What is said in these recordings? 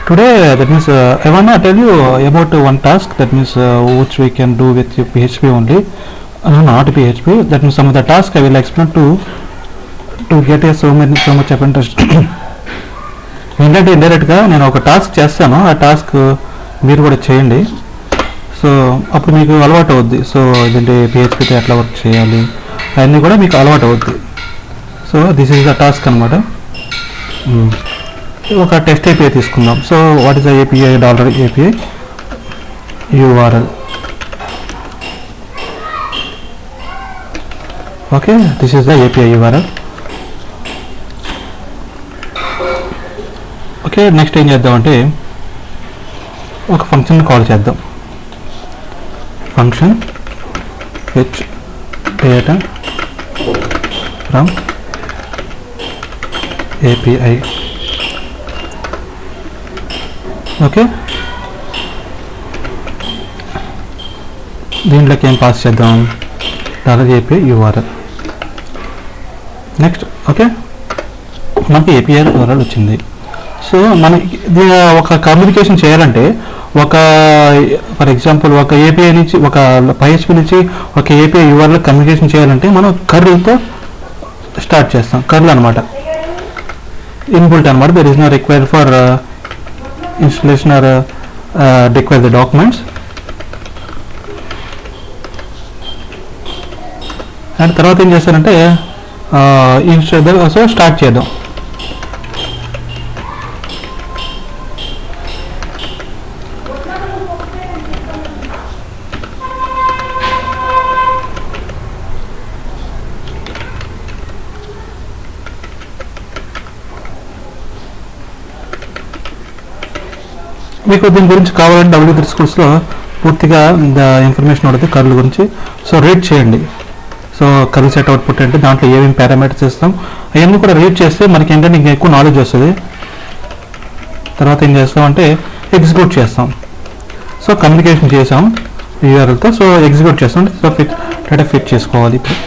Today, that means I wanna tell you about one task. That means which we can do with PHP only. No, not PHP. That means some of the task I will explain to get a so much of interest. ఏంటంటే ఇండైరెక్ట్గా నేను ఒక task చేస్తాను, ఆ task మీరు కూడా చేయండి. So అప్పుడు మీకు అలవాటు అవుద్ది. సో ఇదంటే పిహెచ్పితో ఎట్లా వర్క్ చేయాలి అవన్నీ కూడా మీకు అలవాటు అవుద్ది. So this is the task అనమాట. ఒక టెస్ట్ ఏపీఐ తీసుకుందాం. So what is the API $API URL. Okay, this is the API URL. Okay, next ఏం చేద్దామంటే ఒక ఫంక్షన్ కాల్ చేద్దాం. Function fetch data from API. Okay, దీంట్లోకి ఏం పాస్ చేద్దాం, $API URL. నెక్స్ట్ ఓకే, మనకి ఏపీఐ URL వచ్చింది. సో మనకి ఒక కమ్యూనికేషన్ చేయాలంటే ఫర్ ఎగ్జాంపుల్ ఒక ఏపీఐ నుంచి ఒక PHP నుంచి ఒక ఏపీఐ URL కమ్యూనికేషన్ చేయాలంటే మనం కర్ల్తో స్టార్ట్ చేస్తాం. కర్ల్ అనమాట ఇన్బుల్ట్ అనమాట. There is no required for installation or require the documents. And తర్వాత ఏం చేస్తారంటే సో స్టార్ట్ చేద్దాం. మీకు దీని గురించి కావాలంటే W3 Schools పూర్తిగా ఇన్ఫర్మేషన్ ఉంటుంది కర్ల్ గురించి. సో రీడ్ చేయండి. సో కర్ల్ సెట్ అవుట్పుట్ అంటే దాంట్లో ఏమేమి పారామీటర్స్ ఇస్తాం అవన్నీ కూడా రీడ్ చేస్తే మనకి ఏంటంటే ఇంకా ఎక్కువ నాలెడ్జ్ వస్తుంది. తర్వాత ఏం చేస్తామంటే ఎగ్జిక్యూట్ చేస్తాం. సో కమ్యూనికేషన్ చేసాం URLతో. సో ఎగ్జిక్యూట్ చేస్తాం. సో డేటా ఫిట్ చేసుకోవాలి. ఇప్పుడు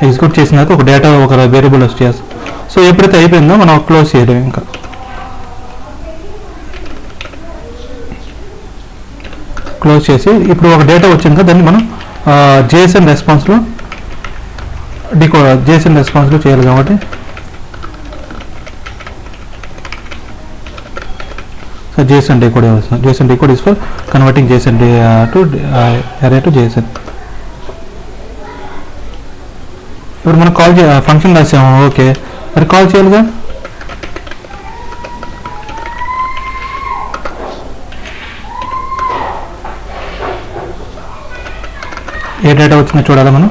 ఎగ్జిక్యూట్ చేసిన తర్వాత ఒక డేటా ఒక వేరియబుల్ వచ్చి చేస్తాం. సో ఎప్పుడైతే అయిపోయిందో మనం క్లోజ్ చేయడం. ఇంకా క్లోజ్ చేసి ఇప్పుడు ఒక డేటా వచ్చింది కదా, దాన్ని మనం JSON రెస్పాన్స్లో JSON రెస్పాన్స్లో చేయాలి. కాబట్టి సో JSON డీకోడ్ వస్తుంది. JSON decode is for converting JSON to అరే టు JSON. ఇప్పుడు మనం కాల్ ఫంక్షన్ రాసాము. ఓకే, మరి కాల్ చేయాలిగా. ఏ డేటా వచ్చిందో చూడాలి మనం.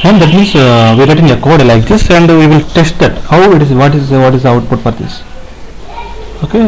And that means we are writing a code like this and we will test that how it is, what is the output for this. Okay,